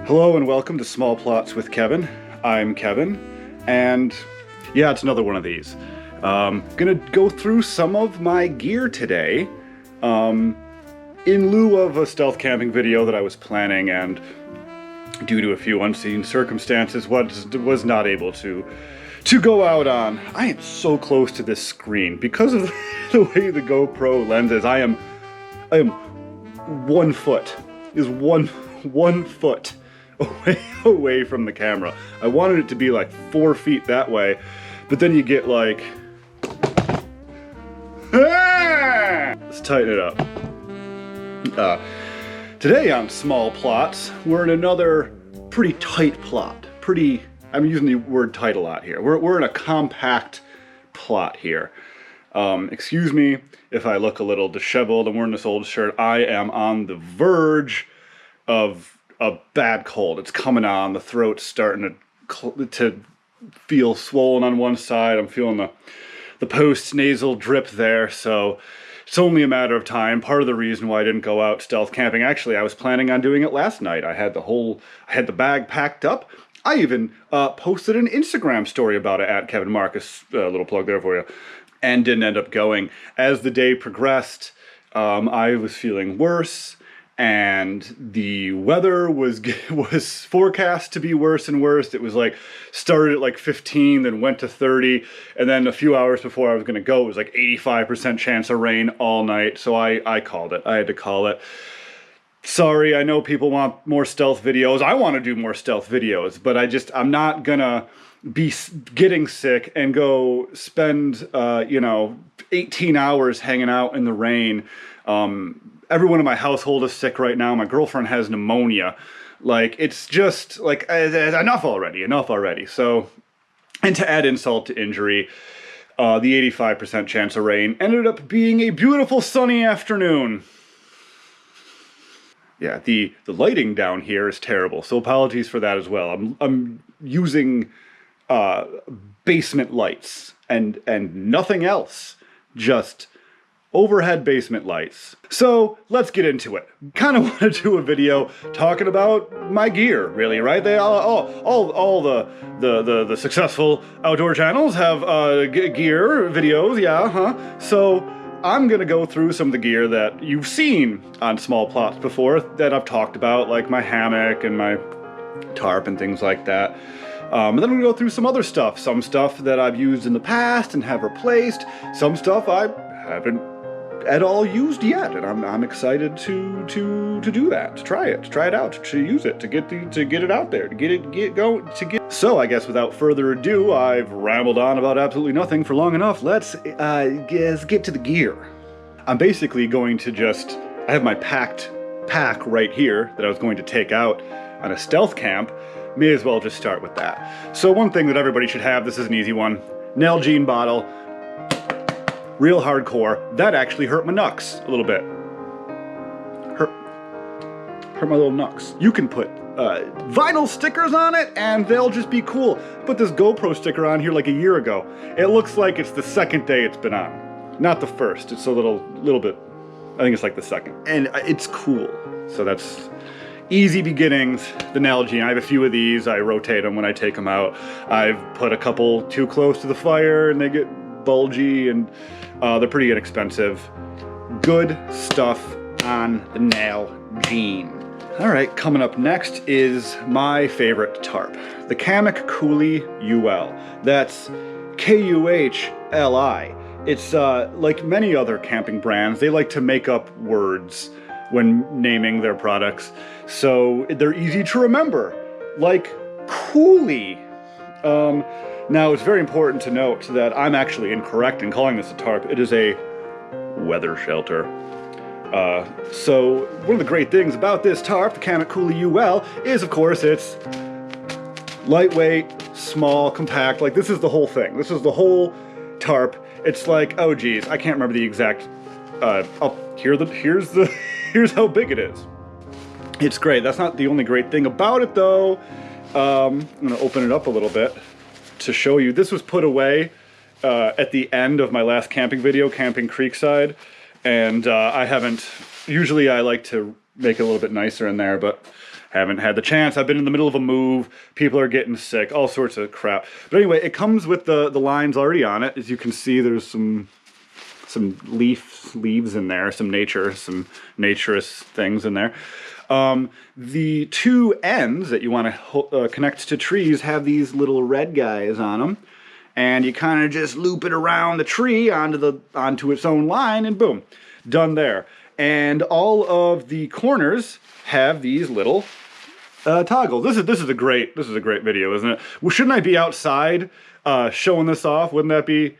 Hello and welcome to Small Plots with Kevin. I'm Kevin, and yeah, it's another one of these. Gonna go through some of my gear today, in lieu of a stealth camping video that I was planning, and due to a few unseen circumstances, was not able to go out on. I am so close to this screen because of the way the GoPro lens is. I am 1 foot, is one foot away from the camera. I wanted it to be like 4 feet that way, but then you get like, let's tighten it up. Today on Small Plots, we're in another pretty tight plot. I'm using the word tight a lot here. We're in a compact plot here. Excuse me if I look a little disheveled. I'm wearing this old shirt. I am on the verge of a bad cold. It's coming on. The throat's starting to feel swollen on one side. I'm feeling the post-nasal drip there, so it's only a matter of time. Part of the reason why I didn't go out stealth camping, actually, I was planning on doing it last night. I had the bag packed up. I even posted an Instagram story about it at Kevin Marcus, a little plug there for you, and didn't end up going. As the day progressed, I was feeling worse, and the weather was forecast to be worse and worse. It was like, started at like 15, then went to 30, and then a few hours before I was gonna go, it was like 85% chance of rain all night, so I called it. I had to call it. Sorry, I know people want more stealth videos. I want to do more stealth videos, but I'm not gonna be getting sick and go spend, 18 hours hanging out in the rain. Everyone in my household is sick right now. My girlfriend has pneumonia. Like, it's just, like, enough already. So, and to add insult to injury, the 85% chance of rain ended up being a beautiful sunny afternoon. Yeah, the lighting down here is terrible, so apologies for that as well. I'm using basement lights and nothing else, just overhead basement lights. So let's get into it. Kind of want to do a video talking about my gear, really, right? They all the successful outdoor channels have gear videos, yeah, huh? So I'm gonna go through some of the gear that you've seen on Small Plots before that I've talked about, like my hammock and my tarp and things like that. And then I'm gonna go through some other stuff. Some stuff that I've used in the past and have replaced. Some stuff I haven't at all used yet, and I'm excited to do that, to try it out, to use it, to get it out there, to get going. So I guess without further ado, I've rambled on about absolutely nothing for long enough. Let's get to the gear. I'm basically going to I have my pack right here that I was going to take out on a stealth camp. May as well just start with that. So one thing that everybody should have, this is an easy one, Nalgene bottle. Real hardcore. That actually hurt my knucks a little bit. Hurt my little knucks. You can put vinyl stickers on it and they'll just be cool. I put this GoPro sticker on here like a year ago. It looks like it's the second day it's been on. Not the first. It's a little bit, I think it's like the second. And it's cool. So that's easy beginnings. The Nalgene, I have a few of these. I rotate them when I take them out. I've put a couple too close to the fire and they get bulgy, and they're pretty inexpensive. Good stuff on the Nalgene. All right, coming up next is my favorite tarp, the Hammock Coulee UL. That's K-U-H-L-I. It's like many other camping brands, they like to make up words when naming their products, so they're easy to remember, like Coulee. Now, it's very important to note that I'm actually incorrect in calling this a tarp. It is a weather shelter. So one of the great things about this tarp, the Hammock Coulee UL, is of course it's lightweight, small, compact. Like, this is the whole thing. This is the whole tarp. It's like, oh geez, I can't remember the exact, here's how big it is. It's great. That's not the only great thing about it though. I'm gonna open it up a little bit to show you. This was put away at the end of my last camping video, Camping Creekside, And usually I like to make it a little bit nicer in there, but haven't had the chance. I've been in the middle of a move, people are getting sick, all sorts of crap. But anyway, it comes with the lines already on it. As you can see, there's some leaves in there, some naturist things in there. The two ends that you want to connect to trees have these little red guys on them, and you kind of just loop it around the tree onto its own line, and boom, done there. And all of the corners have these little toggles. This is a great video, isn't it? Well, shouldn't I be outside showing this off? Wouldn't that be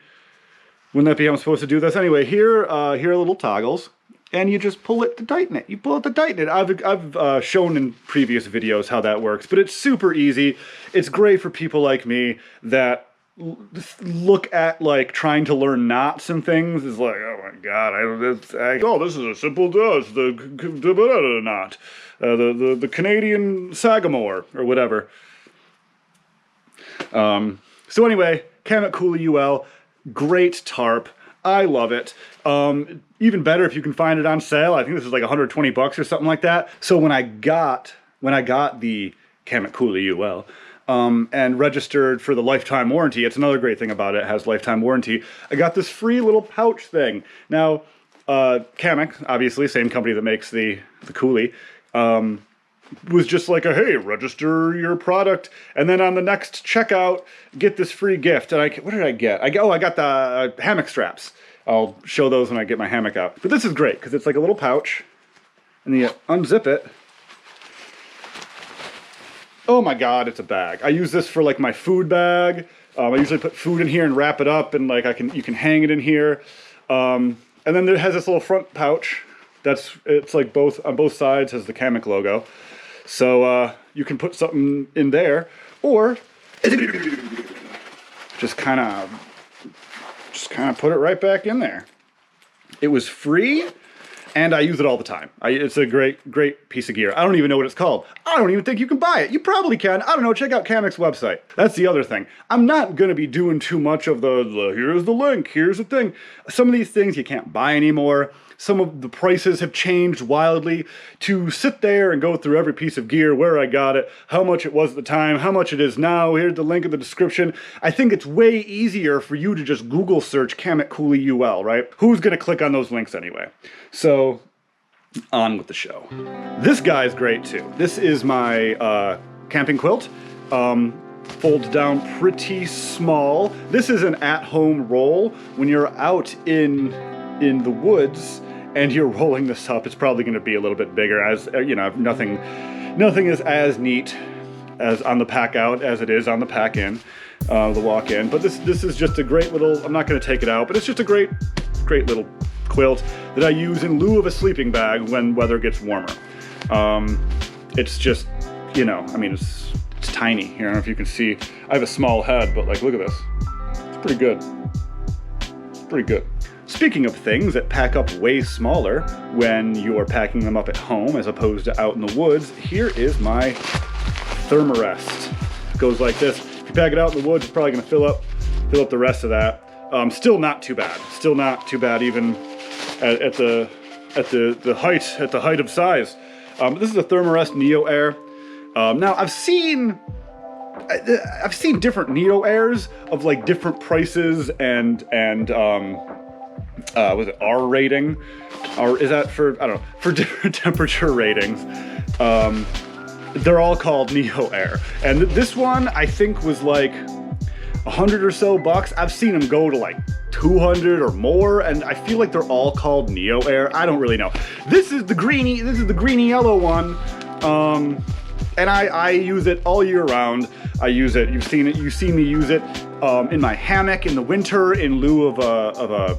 how I'm supposed to do this? Anyway, here are little toggles. And you just pull it to tighten it. You pull it to tighten it. I've shown in previous videos how that works, but it's super easy. It's great for people like me that look at like trying to learn knots and things. It's like, oh my god, this is a simple knot, the Canadian Sagamore or whatever. So anyway, Kamet Coolie UL, great tarp. I love it. Even better if you can find it on sale. I think this is like 120 bucks or something like that. So when I got the Kamet Coolie UL and registered for the lifetime warranty, it's another great thing about it. It has lifetime warranty. I got this free little pouch thing. Now, Kamek, obviously, same company that makes the Coolie, was just like, hey, register your product, and then on the next checkout, get this free gift. And what did I get? I got the hammock straps. I'll show those when I get my hammock out. But this is great, because it's like a little pouch, and you unzip it. Oh my god, it's a bag. I use this for like my food bag. I usually put food in here and wrap it up, and like you can hang it in here. And then it has this little front pouch. It's like on both sides has the Kamek logo. So you can put something in there, or just kind of put it right back in there. It was free, and I use it all the time. It's a great piece of gear. I don't even know what it's called. I don't even think you can buy it. You probably can. I don't know. Check out Kamek's website. That's the other thing. I'm not going to be doing too much of the here's the link, here's the thing. Some of these things you can't buy anymore. Some of the prices have changed wildly. To sit there and go through every piece of gear, where I got it, how much it was at the time, how much it is now, here's the link in the description. I think it's way easier for you to just Google search Kamet Coolie UL, right? Who's gonna click on those links anyway? So, on with the show. This guy's great too. This is my camping quilt. Folds down pretty small. This is an at-home roll. When you're out in the woods and you're rolling this up, it's probably going to be a little bit bigger, as you know, nothing is as neat as on the pack out as it is on the pack in, the walk in. But this is just a great little, I'm not going to take it out, but it's just a great little quilt that I use in lieu of a sleeping bag when weather gets warmer. It's just, you know, I mean, it's tiny here. I don't know if you can see, I have a small head, but like, look at this. It's pretty good. It's pretty good. Speaking of things that pack up way smaller when you're packing them up at home as opposed to out in the woods, here is my Thermarest. It goes like this. If you pack it out in the woods, it's probably going to fill up the rest of that. Still not too bad. Still not too bad even at the height of size. This is a Thermarest Neo Air. Now I've seen different Neo Airs of like different prices and was it R rating? Or is that for, I don't know, for different temperature ratings. They're all called Neo Air. And this one I think was like 100 or so bucks. I've seen them go to like 200 or more, and I feel like they're all called Neo Air. I don't really know. This is the greeny yellow one. And I use it all year round. I use it, you've seen me use it in my hammock in the winter in lieu of a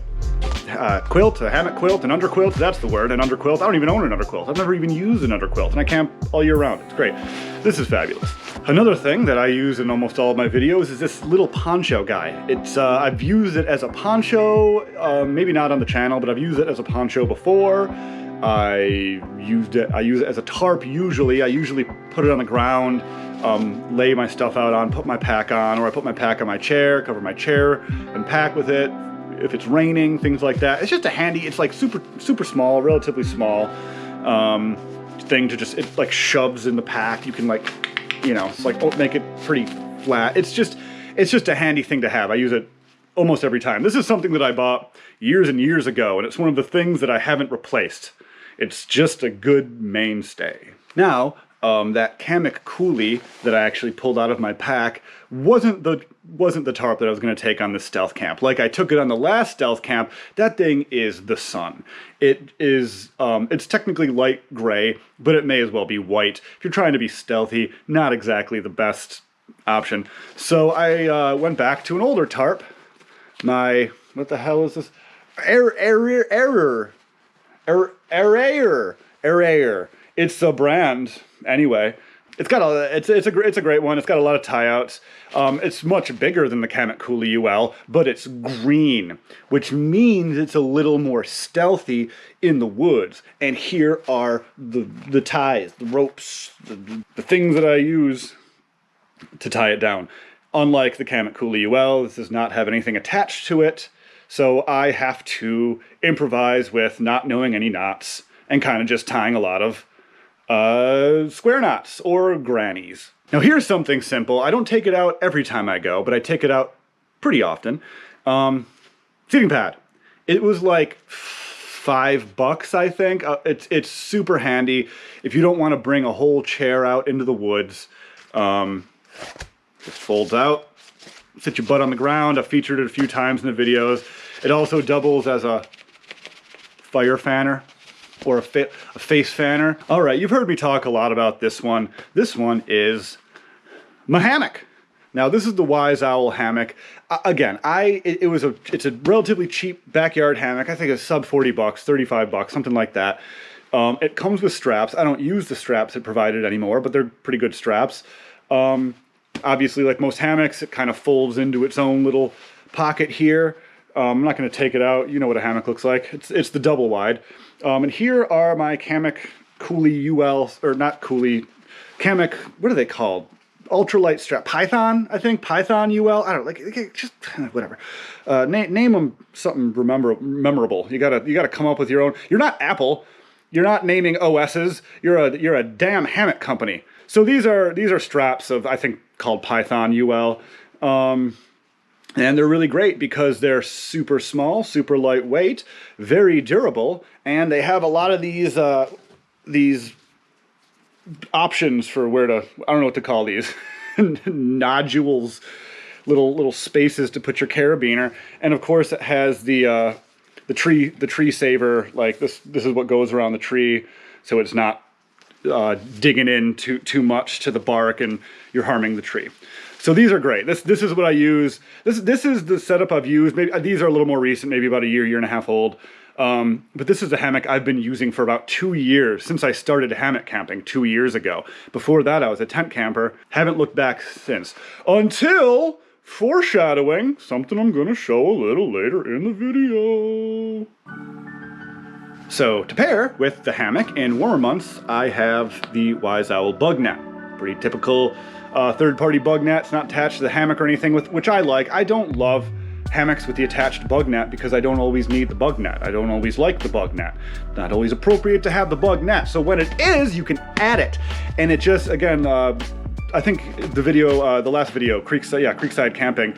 quilt, a hammock quilt, an underquilt, that's the word, an underquilt. I don't even own an underquilt. I've never even used an underquilt, and I camp all year round. It's great. This is fabulous. Another thing that I use in almost all of my videos is this little poncho guy. It's I've used it as a poncho, maybe not on the channel, but I've used it as a poncho before. I use it as a tarp usually. I usually put it on the ground, lay my stuff out on, put my pack on, or I put my pack on my chair, cover my chair, and pack with it. if it's raining, things like that. It's just a handy, it's like super small, relatively small thing to just, it like shoves in the pack. You can like, you know, it's like make it pretty flat. It's just a handy thing to have. I use it almost every time. This is something that I bought years and years ago, and it's one of the things that I haven't replaced. It's just a good mainstay. Now, that Kamek Coolie that I actually pulled out of my pack wasn't the tarp that I was going to take on this stealth camp. Like I took it on the last stealth camp. That thing is the sun. It is, it's technically light gray, but it may as well be white. If you're trying to be stealthy, not exactly the best option. So I went back to an older tarp. What the hell is this? Error. It's a brand. Anyway, it's a great one. It's got a lot of tie outs. It's much bigger than the Kamek Coolie UL, but it's green, which means it's a little more stealthy in the woods. And here are the ties, the ropes, the things that I use to tie it down. Unlike the Kamek Coolie UL, this does not have anything attached to it, so I have to improvise with not knowing any knots and kind of just tying a lot of square knots or grannies. Now here's something simple. I don't take it out every time I go, but I take it out pretty often. Seating pad. It was like $5, I think. It's super handy if you don't want to bring a whole chair out into the woods. Just folds out, sit your butt on the ground. I've featured it a few times in the videos. It also doubles as a fire fanner or a face fanner. All right, you've heard me talk a lot about this one. This one is my hammock. Now this is the Wise Owl hammock. Again, it's a relatively cheap backyard hammock. I think it's sub 40 bucks, 35 bucks, something like that. It comes with straps. I don't use the straps it provided anymore, but they're pretty good straps. Obviously, like most hammocks, it kind of folds into its own little pocket here. I'm not going to take it out. You know what a hammock looks like. It's the double wide. And here are my Kamek Coolie UL, or not Coolie, Kamek, what are they called? Ultralight strap. Python, I think. Python UL. I don't like, just whatever. Name them something memorable. You gotta come up with your own. You're not Apple. You're not naming OSs. You're a damn hammock company. So these are straps of, I think, called Python UL. And they're really great because they're super small, super lightweight, very durable, and they have a lot of these options for where to, I don't know what to call these, nodules, little spaces to put your carabiner. And of course it has the tree saver, like this is what goes around the tree, so it's not digging in too much to the bark and you're harming the tree. So these are great. This is what I use. This is the setup I've used. Maybe these are a little more recent, maybe about a year and a half old. But this is a hammock I've been using for about 2 years, since I started hammock camping 2 years ago. Before that, I was a tent camper. Haven't looked back since. Until, foreshadowing, something I'm gonna show a little later in the video. So, to pair with the hammock in warmer months, I have the Wise Owl bug net. Pretty typical third-party bug net. It's not attached to the hammock or anything, which I like. I don't love hammocks with the attached bug net because I don't always need the bug net. I don't always like the bug net. Not always appropriate to have the bug net. So when it is, you can add it. And it just, again, I think the video, the last video, Creekside Camping,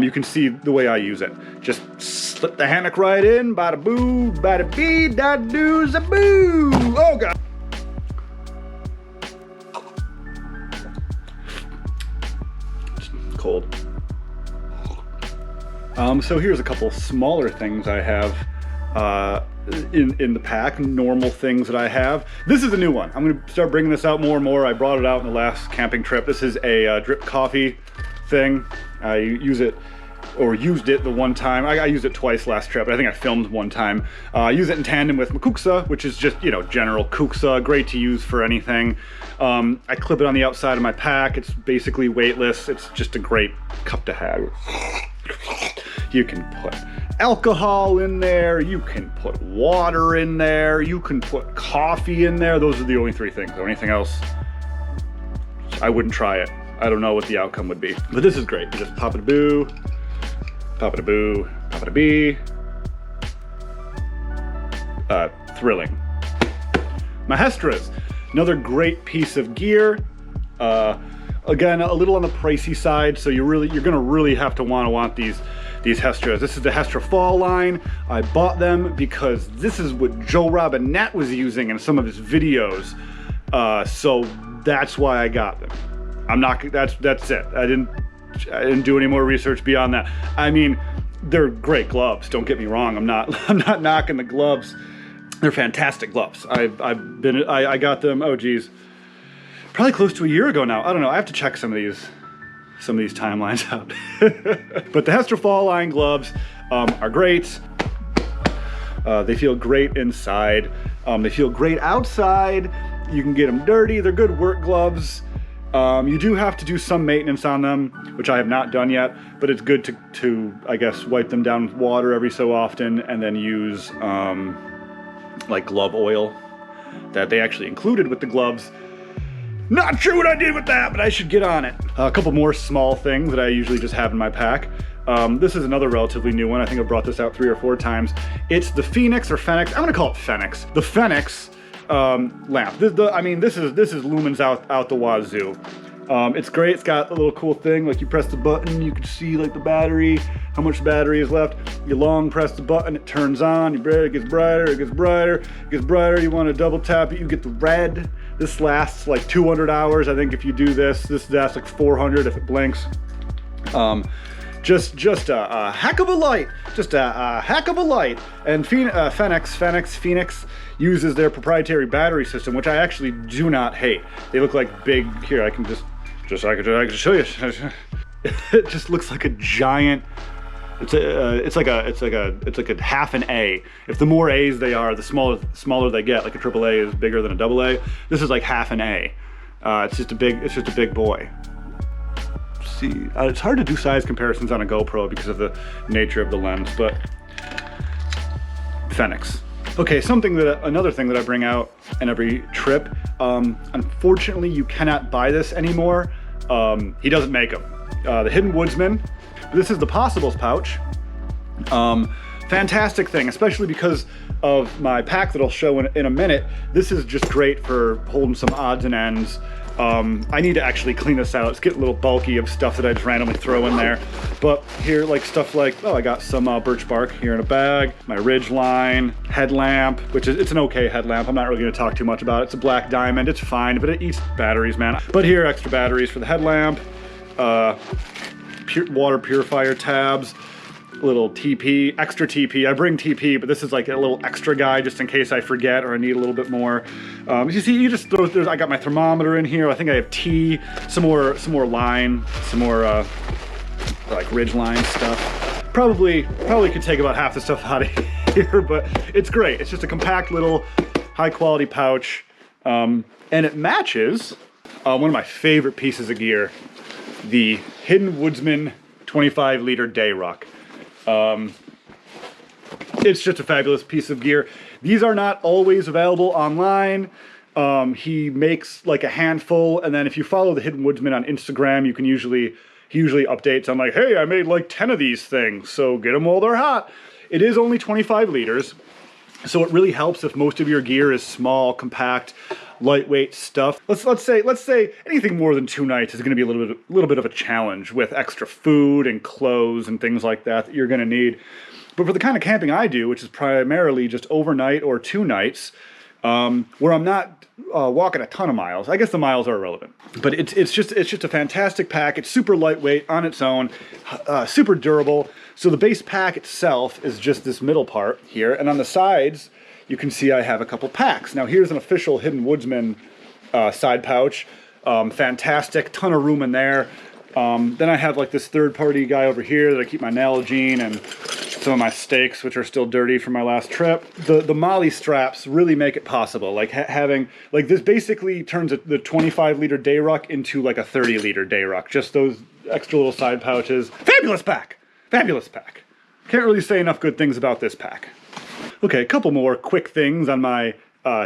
you can see the way I use it. Just slip the hammock right in, bada boo, bada bee, da doo, zaboo. Oh God. It's cold. So here's a couple smaller things I have in the pack, normal things that I have. This is a new one. I'm going to start bringing this out more and more. I brought it out in the last camping trip. This is a drip coffee thing. I use it, or used it the one time. I used it twice last trip, but I think I filmed one time. I use it in tandem with my kuksa, which is just, you know, general kuksa, great to use for anything. I clip it on the outside of my pack. It's basically weightless. It's just a great cup to have. You can put alcohol in there, you can put water in there, you can put coffee in there. Those are the only three things. Or anything else, I wouldn't try it. I don't know what the outcome would be. But this is great. You just pop it a boo, be thrilling. My Hestras, another great piece of gear. Again, a little on the pricey side, so you're gonna really have to want these Hestras. This is the Hestra Fall line. I bought them because this is what Joe Robinette was using in some of his videos. So that's why I got them. That's it. I didn't do any more research beyond that. I mean, they're great gloves, don't get me wrong. I'm not knocking the gloves. They're fantastic gloves. I got them, oh geez, probably close to a year ago now. I don't know, I have to check some of these timelines out. But the Hestra Fall line gloves are great. They feel great inside. They feel great outside. You can get them dirty. They're good work gloves. You do have to do some maintenance on them, which I have not done yet, but it's good to I guess, wipe them down with water every so often and then use like glove oil that they actually included with the gloves. Not sure what I did with that, but I should get on it. A couple more small things that I usually just have in my pack. This is another relatively new one. I think I've brought this out 3 or 4 times. It's the Phoenix or Fenix. I'm gonna call it Fenix. The Fenix lamp. I mean, this is lumens out the wazoo. It's great. It's got a little cool thing, like you press the button, you can see like the battery, how much battery is left. You long press the button, it turns on, it gets brighter, it gets brighter, it gets brighter. You want to double tap it, you get the red. This lasts like 200 hours. I think if you do this lasts like 400 if it blinks. Just a heck of a light. Just a heck of a light. And Phoenix uses their proprietary battery system, which I actually do not hate. They look like big. Here, I can show you. It just looks like a giant. It's like a half an A. If the more A's they are, the smaller they get. Like a triple A is bigger than a double A. This is like half an A. It's just a big boy. See, it's hard to do size comparisons on a GoPro because of the nature of the lens, but Fenix. Okay, another thing that I bring out in every trip. Unfortunately, you cannot buy this anymore. He doesn't make them. The Hidden Woodsman. This is the Possibles pouch. Fantastic thing, especially because of my pack that I'll show in a minute. This is just great for holding some odds and ends. I need to actually clean this out. It's getting a little bulky of stuff that I just randomly throw in there. But here, like stuff like, oh, I got some birch bark here in a bag, my Ridgeline headlamp, which is, it's an okay headlamp. I'm not really gonna talk too much about it. It's a black diamond, it's fine, but it eats batteries, man. But here, extra batteries for the headlamp, water purifier tabs, little TP, extra TP. I bring TP, but this is like a little extra guy just in case I forget or I need a little bit more. You see, you just throw, I got my thermometer in here. I think I have tea, some more line, some more like Ridgeline stuff. Probably could take about half the stuff out of here, but it's great. It's just a compact little high quality pouch. And it matches one of my favorite pieces of gear, the Hidden Woodsman 25 liter day ruck. It's just a fabulous piece of gear. These are not always available online. He makes like a handful, and then if you follow the Hidden Woodsman on Instagram, he usually updates on like, hey, I made like 10 of these things, so get them while they're hot. It is only 25 liters, so it really helps if most of your gear is small, compact, lightweight stuff. Let's say anything more than 2 nights is going to be a little bit of a challenge with extra food and clothes and things like that you're going to need. But for the kind of camping I do, which is primarily just overnight or 2 nights, where I'm not walking a ton of miles, I guess the miles are irrelevant. But it's just a fantastic pack. It's super lightweight on its own, super durable. So the base pack itself is just this middle part here, and on the sides, you can see I have a couple packs. Now here's an official Hidden Woodsman side pouch. Fantastic, ton of room in there. Then I have like this third-party guy over here that I keep my Nalgene and some of my steaks, which are still dirty from my last trip. The Molly straps really make it possible. Like having, like this basically turns the 25 liter day ruck into like a 30 liter day ruck. Just those extra little side pouches. Fabulous pack, fabulous pack. Can't really say enough good things about this pack. Okay, a couple more quick things on my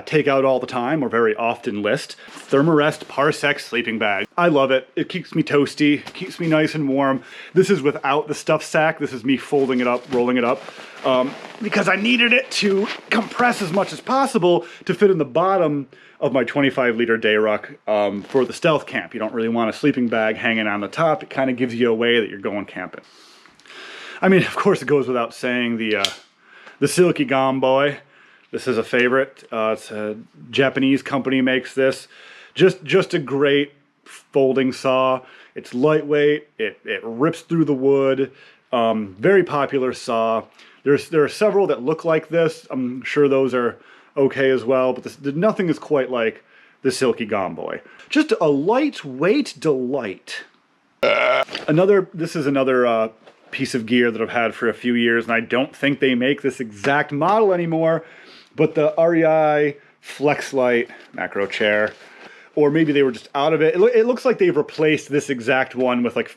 take out all the time or very often list. Thermarest Parsec sleeping bag. I love it. It keeps me toasty, keeps me nice and warm. This is without the stuff sack. This is me folding it up, rolling it up, because I needed it to compress as much as possible to fit in the bottom of my 25-liter day ruck for the stealth camp. You don't really want a sleeping bag hanging on the top. It kind of gives you away that you're going camping. I mean, of course, it goes without saying the Silky Gomboy. This is a favorite. It's a Japanese company makes this. Just a great folding saw. It's lightweight. It rips through the wood. Very popular saw. There are several that look like this. I'm sure those are okay as well, but nothing is quite like the Silky Gomboy. Just a lightweight delight. This is another piece of gear that I've had for a few years, and I don't think they make this exact model anymore, but the REI FlexLight macro chair, or maybe they were just out of it. It looks like they've replaced this exact one with like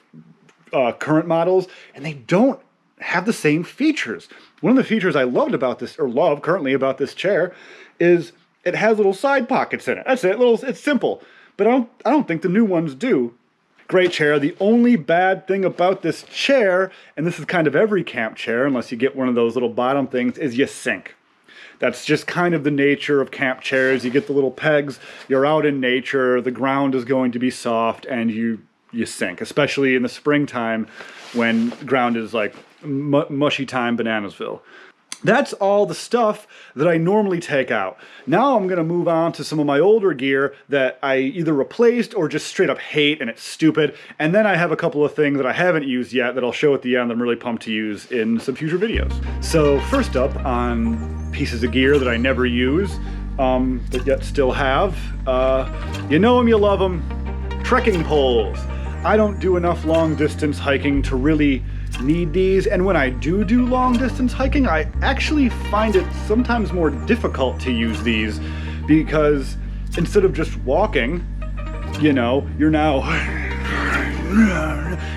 current models, and they don't have the same features. One of the features I loved about this, or love currently about this chair, is it has little side pockets in it. That's it. It's simple, but I don't think the new ones do. Great chair. The only bad thing about this chair, and this is kind of every camp chair, unless you get one of those little bottom things, is you sink. That's just kind of the nature of camp chairs. You get the little pegs, you're out in nature, the ground is going to be soft, and you sink, especially in the springtime when ground is like mushy time Bananasville. That's all the stuff that I normally take out. Now I'm going to move on to some of my older gear that I either replaced or just straight up hate and it's stupid. And then I have a couple of things that I haven't used yet that I'll show at the end that I'm really pumped to use in some future videos. So first up on pieces of gear that I never use, but yet still have, you know them, you love them, trekking poles. I don't do enough long distance hiking to really need these, and when I do long distance hiking, I actually find it sometimes more difficult to use these because instead of just walking, you know,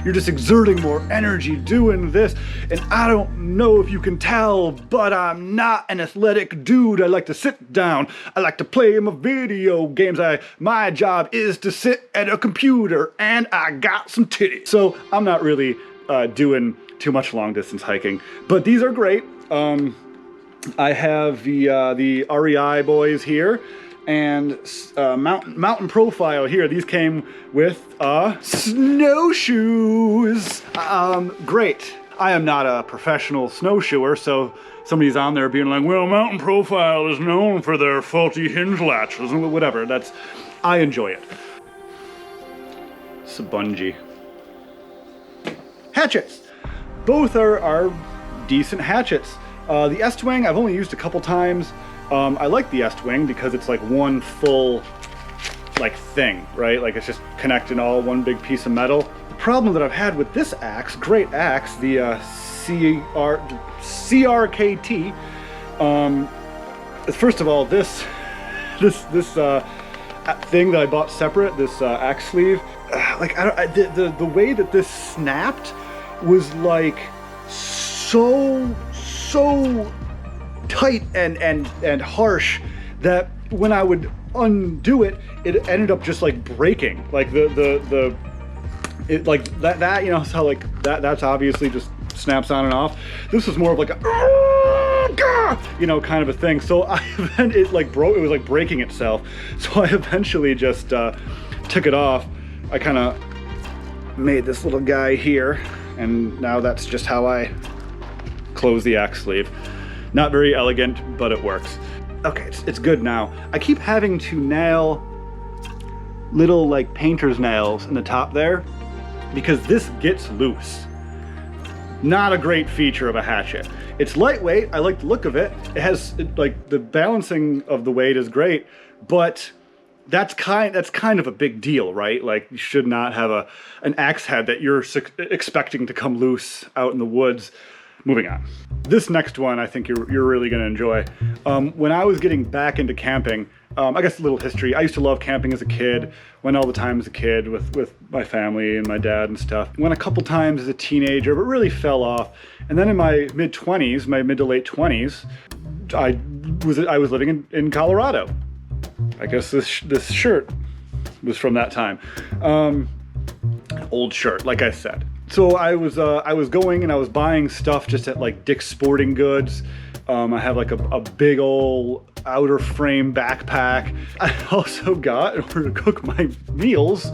you're just exerting more energy doing this, and I don't know if you can tell, but I'm not an athletic dude. I like to sit down. I like to play my video games. My job is to sit at a computer, and I got some titties. So I'm not really doing too much long distance hiking, but these are great. I have the REI boys here, and mountain profile here. These came with snowshoes. Great. I am not a professional snowshoer, so somebody's on there being like, well, Mountain Profile is known for their faulty hinge latches and whatever. I enjoy it. It's a bungee. Hatchets. Both are decent hatchets. The Estwing I've only used a couple times. I like the Estwing because it's like one full like thing, right? Like it's just connecting all one big piece of metal. The problem that I've had with this axe, great axe, the CRKT, first of all, this thing that I bought separate, this axe sleeve, like the way that this snapped was like so tight and harsh that when I would undo it, it ended up just like breaking. Like it like that you know how like that's obviously just snaps on and off. This was more of like a you know kind of a thing. So it like broke. It was like breaking itself. So I eventually just took it off. I kind of made this little guy here, and now that's just how I close the axe sleeve. Not very elegant, but it works. Okay, it's good now. I keep having to nail little like painter's nails in the top there because this gets loose. Not a great feature of a hatchet. It's lightweight, I like the look of it. It has like the balancing of the weight is great, but that's kind of a big deal, right? Like you should not have an axe head that you're expecting to come loose out in the woods. Moving on. This next one I think you're really gonna enjoy. When I was getting back into camping, I guess a little history. I used to love camping as a kid, went all the time as a kid with my family and my dad and stuff. Went a couple times as a teenager, but really fell off. And then in my mid to late 20s, I was living in Colorado. I guess this shirt was from that time. Old shirt, like I said. So I was going and I was buying stuff just at like Dick's Sporting Goods. I have like a big old outer frame backpack. I also got, in order to cook my meals,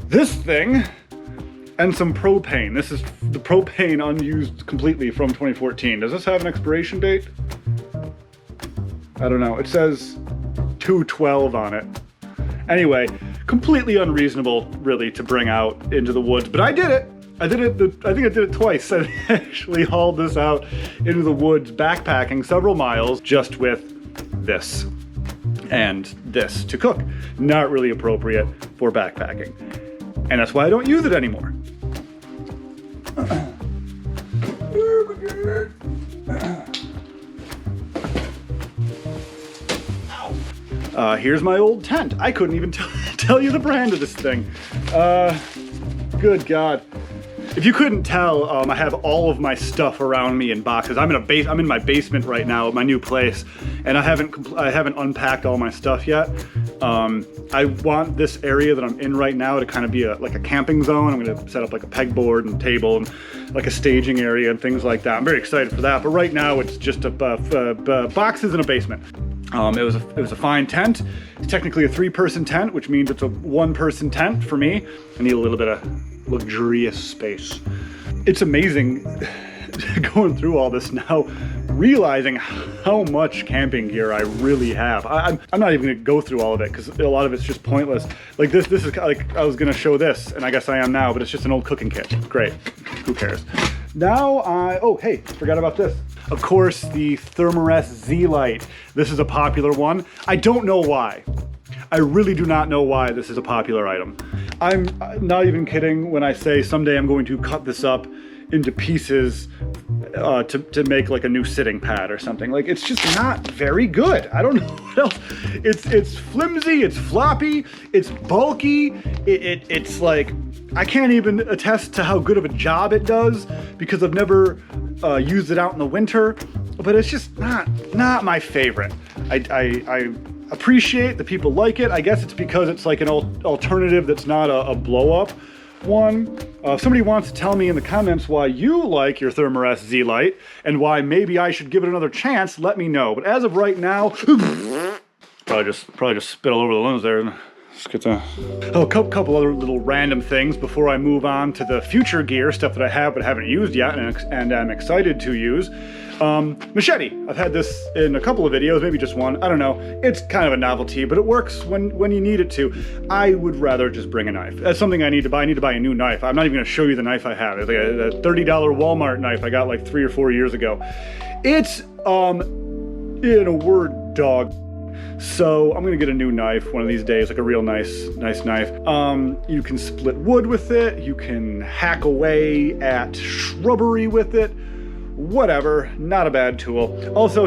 this thing and some propane. This is the propane unused completely from 2014. Does this have an expiration date? I don't know. It says 2/12 on it. Anyway, completely unreasonable really to bring out into the woods, but I did it. I think I did it twice. I actually hauled this out into the woods backpacking several miles just with this and this to cook. Not really appropriate for backpacking. And that's why I don't use it anymore. Here's my old tent. I couldn't even tell you the brand of this thing. Good God. If you couldn't tell, I have all of my stuff around me in boxes. I'm in my basement right now at my new place, and I haven't unpacked all my stuff yet. I want this area that I'm in right now to kind of be like a camping zone. I'm going to set up like a pegboard and table and like a staging area and things like that. I'm very excited for that. But right now it's just boxes in a basement. It was a fine tent. It's technically a 3-person tent, which means it's a 1-person tent for me. I need a little bit of luxurious space. It's amazing going through all this now, realizing how much camping gear I really have. I'm not even gonna go through all of it because a lot of it's just pointless. Like this is like, I was gonna show this, and I guess I am now, but it's just an old cooking kit. Great, who cares? Now oh hey, forgot about this. Of course, the Thermarest Z-Lite. This is a popular one. I don't know why. I really do not know why this is a popular item. I'm not even kidding when I say someday I'm going to cut this up into pieces to make like a new sitting pad or something. Like, it's just not very good. I don't know what else. It's flimsy, it's floppy, it's bulky, it's like, I can't even attest to how good of a job it does because I've never used it out in the winter, but it's just not my favorite. I appreciate that people like it. I guess it's because it's like an alternative that's not a blow-up one. If somebody wants to tell me in the comments why you like your Thermarest Z-Lite and why maybe I should give it another chance, let me know. But as of right now, probably just spit all over the lens there. Let's get to a couple other little random things before I move on to the future gear, stuff that I have but haven't used yet and I'm excited to use. Machete. I've had this in a couple of videos, maybe just one. I don't know. It's kind of a novelty, but it works when you need it to. I would rather just bring a knife. That's something I need to buy. I need to buy a new knife. I'm not even going to show you the knife I have. It's like a $30 Walmart knife I got like 3 or 4 years ago. It's, in a word, dog. So I'm gonna get a new knife one of these days, like a real nice knife. You can split wood with it. You can hack away at shrubbery with it. Whatever, not a bad tool. Also,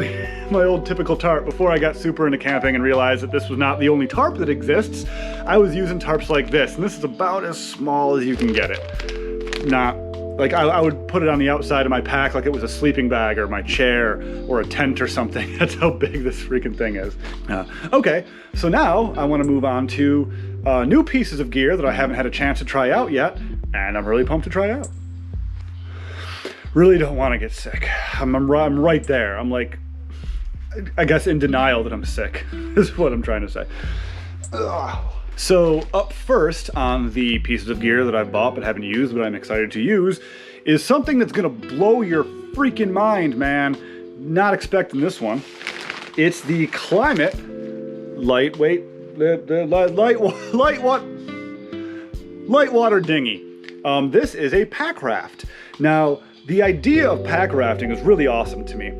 my old typical tarp. Before I got super into camping and realized that this was not the only tarp that exists, I was using tarps like this, and this is about as small as you can get it. Not, like I would put it on the outside of my pack like it was a sleeping bag or my chair or a tent or something. That's how big this freaking thing is. Okay, so now I want to move on to new pieces of gear that I haven't had a chance to try out yet, and I'm really pumped to try out. Really don't want to get sick. I'm right there. I'm like, I guess in denial that I'm sick is what I'm trying to say. Ugh. So up first on the pieces of gear that I've bought but haven't used but I'm excited to use is something that's gonna blow your freaking mind, man. Not expecting this one. It's the Climate light water dinghy. This is a pack raft. Now, the idea of pack rafting is really awesome to me.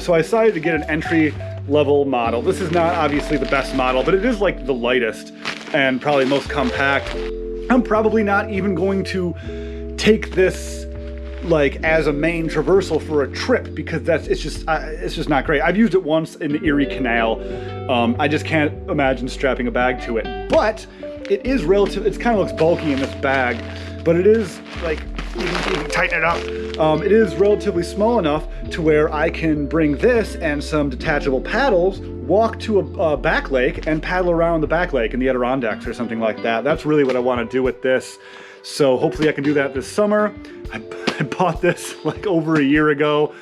So I decided to get an entry level model. This is not obviously the best model, but it is like the lightest and probably most compact. I'm probably not even going to take this like as a main traversal for a trip because it's just not great. I've used it once in the Erie Canal. I just can't imagine strapping a bag to it, but it is relative. It kind of looks bulky in this bag, but it is like You can tighten it up. It is relatively small enough to where I can bring this and some detachable paddles, walk to a back lake and paddle around the back lake in the Adirondacks or something like that. That's really what I want to do with this. So hopefully I can do that this summer. I bought this like over a year ago.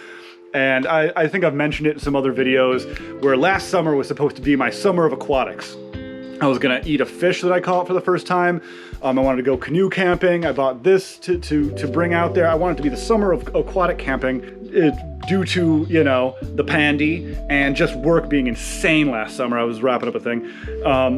And I think I've mentioned it in some other videos where last summer was supposed to be my summer of aquatics. I was gonna eat a fish that I caught for the first time. I wanted to go canoe camping. I bought this to bring out there. I wanted it to be the summer of aquatic camping due to, you know, the pandy and just work being insane last summer. I was wrapping up a thing.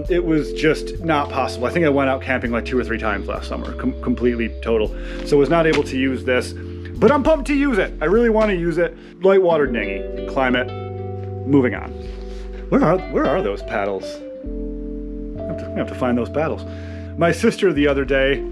It was just not possible. I think I went out camping like 2 or 3 times last summer, completely total. So I was not able to use this, but I'm pumped to use it. I really want to use it. Light water dinghy, climate, moving on. Where are those paddles? I have to find those paddles. My sister the other day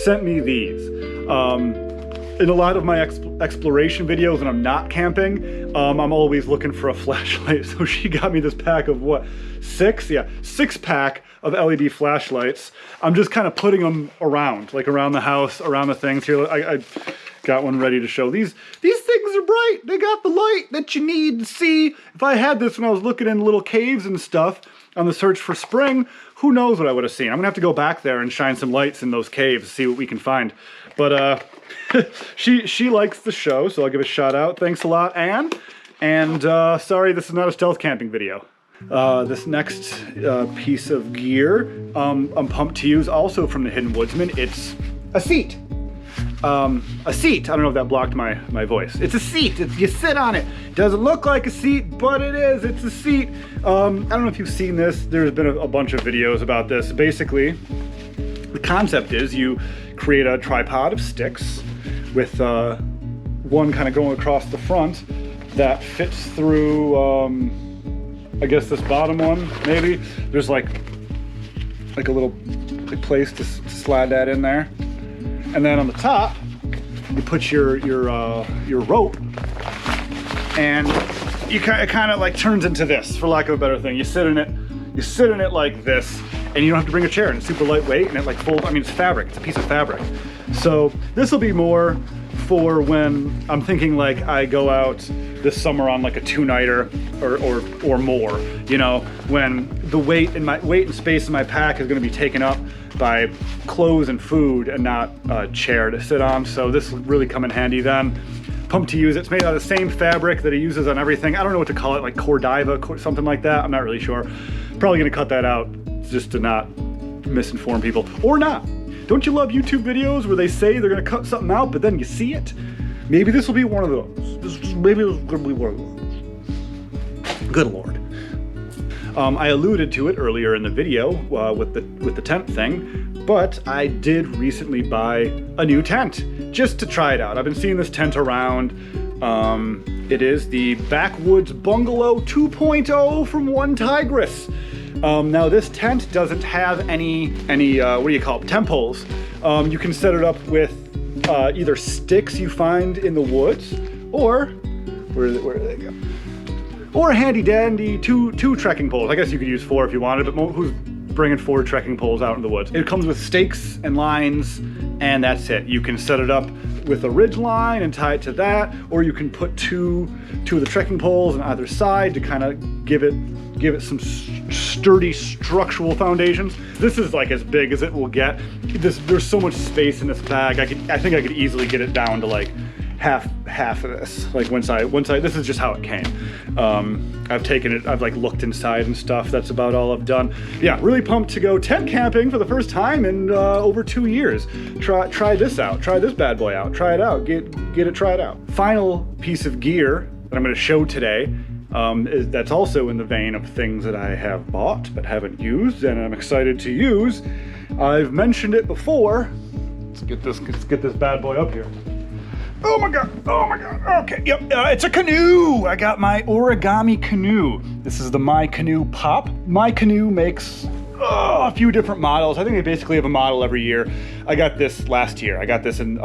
sent me these. In a lot of my exploration videos when I'm not camping, I'm always looking for a flashlight. So she got me this pack of what, 6? Yeah, 6 pack of LED flashlights. I'm just kind of putting them around, like around the house, around the things here. I got one ready to show. These things are bright. They got the light that you need to see. If I had this when I was looking in little caves and stuff on the search for spring, who knows what I would have seen. I'm gonna have to go back there and shine some lights in those caves, see what we can find. But she likes the show, so I'll give a shout out. Thanks a lot, Anne. And sorry, this is not a stealth camping video. This next piece of gear I'm pumped to use, also from the Hidden Woodsman. It's a seat. A seat. I don't know if that blocked my voice. It's a seat. You sit on it. Doesn't look like a seat, but it is. It's a seat. I don't know if you've seen this. There's been a bunch of videos about this. Basically, the concept is you create a tripod of sticks with one kind of going across the front that fits through, I guess this bottom one, maybe. There's like a little place to slide that in there. And then on the top, you put your rope, and it kind of like turns into this, for lack of a better thing. You sit in it like this, and you don't have to bring a chair, and it's super lightweight, and it like folds. I mean, it's fabric. It's a piece of fabric. So this will be more for when I'm thinking like I go out this summer on like a 2-nighter or more. You know, when the weight and space in my pack is going to be taken up by clothes and food and not a chair to sit on. So this will really come in handy then. Pumped to use it. It's made out of the same fabric that he uses on everything. I don't know what to call it, like Cordiva, something like that. I'm not really sure. Probably gonna cut that out just to not misinform people. Or not. Don't you love YouTube videos where they say they're gonna cut something out, but then you see it? Maybe this will be one of those. Maybe this is gonna be one of those. Good Lord. I alluded to it earlier in the video with the tent thing, but I did recently buy a new tent just to try it out. I've been seeing this tent around. It is the Backwoods Bungalow 2.0 from One Tigress. Now this tent doesn't have any what do you call it, tent poles. You can set it up with either sticks you find in the woods, or where do they go? Or a handy dandy two trekking poles. I guess you could use 4 if you wanted, but who's bringing 4 trekking poles out in the woods? It comes with stakes and lines, and that's it. You can set it up with a ridge line and tie it to that, or you can put two of the trekking poles on either side to kind of give it some sturdy structural foundations. This is like as big as it will get. There's so much space in this bag. I think I could easily get it down to like half of this. Like once I this is just how it came. I've taken it, I've like looked inside and stuff. That's about all I've done. Yeah, really pumped to go tent camping for the first time in over 2 years. Try this out. Try this bad boy out. Try it out. Get it tried out. Final piece of gear that I'm going to show today that's also in the vein of things that I have bought but haven't used and I'm excited to use. I've mentioned it before. Let's get this bad boy up here. Oh my god, okay, yep, it's a canoe! I got my origami canoe. This is the My Canoe Pop. My Canoe makes a few different models. I think they basically have a model every year. I got this last year. I got this in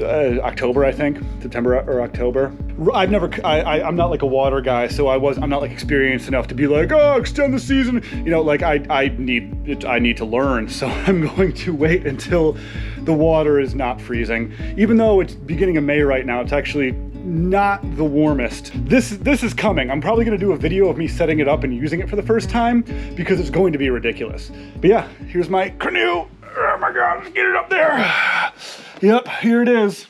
October, I think, September or October. I'm not like a water guy, so I'm not like experienced enough to be like, oh, extend the season. You know, like I need to learn, so I'm going to wait until the water is not freezing. Even though it's beginning of May right now, it's actually not the warmest. This is coming. I'm probably gonna do a video of me setting it up and using it for the first time because it's going to be ridiculous. But yeah, here's my canoe. Oh my God, let's get it up there. Yep, here it is.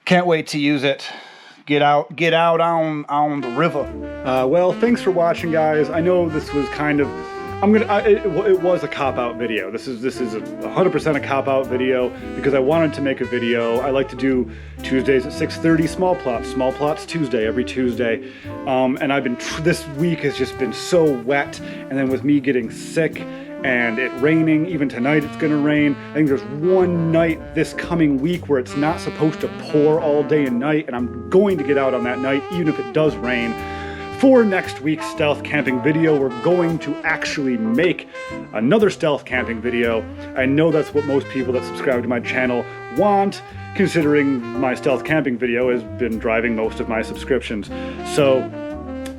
Can't wait to use it. Get out on the river. Well, thanks for watching, guys. I know this was kind of, it was a cop-out video. This is 100% a cop-out video because I wanted to make a video. I like to do Tuesdays at 6:30, small plots Tuesday, every Tuesday. And this week has just been so wet, and then with me getting sick and it raining, even tonight it's gonna rain. I think there's one night this coming week where it's not supposed to pour all day and night, and I'm going to get out on that night, even if it does rain. For next week's stealth camping video, we're going to actually make another stealth camping video. I know that's what most people that subscribe to my channel want, considering my stealth camping video has been driving most of my subscriptions. So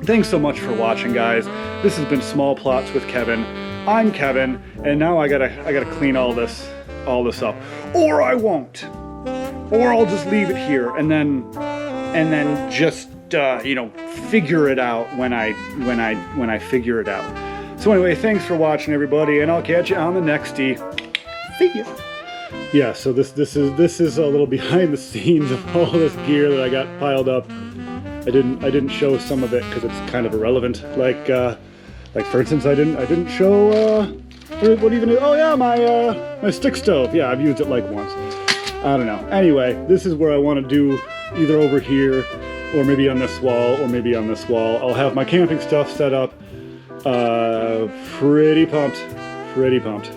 thanks so much for watching, guys. This has been Small Plots with Kevin. I'm Kevin, and now I gotta clean all this up, or I won't, or I'll just leave it here and then just you know, figure it out when I figure it out. So anyway, thanks for watching, everybody, and I'll catch you on the next See ya. Yeah, so this is a little behind the scenes of all this gear that I got piled up. I didn't show some of it because it's kind of irrelevant. Like for instance, I didn't show what even is, oh yeah, my stick stove. Yeah, I've used it like once. I don't know. Anyway, this is where I want to do, either over here or maybe on this wall or maybe on this wall. I'll have my camping stuff set up. Pretty pumped.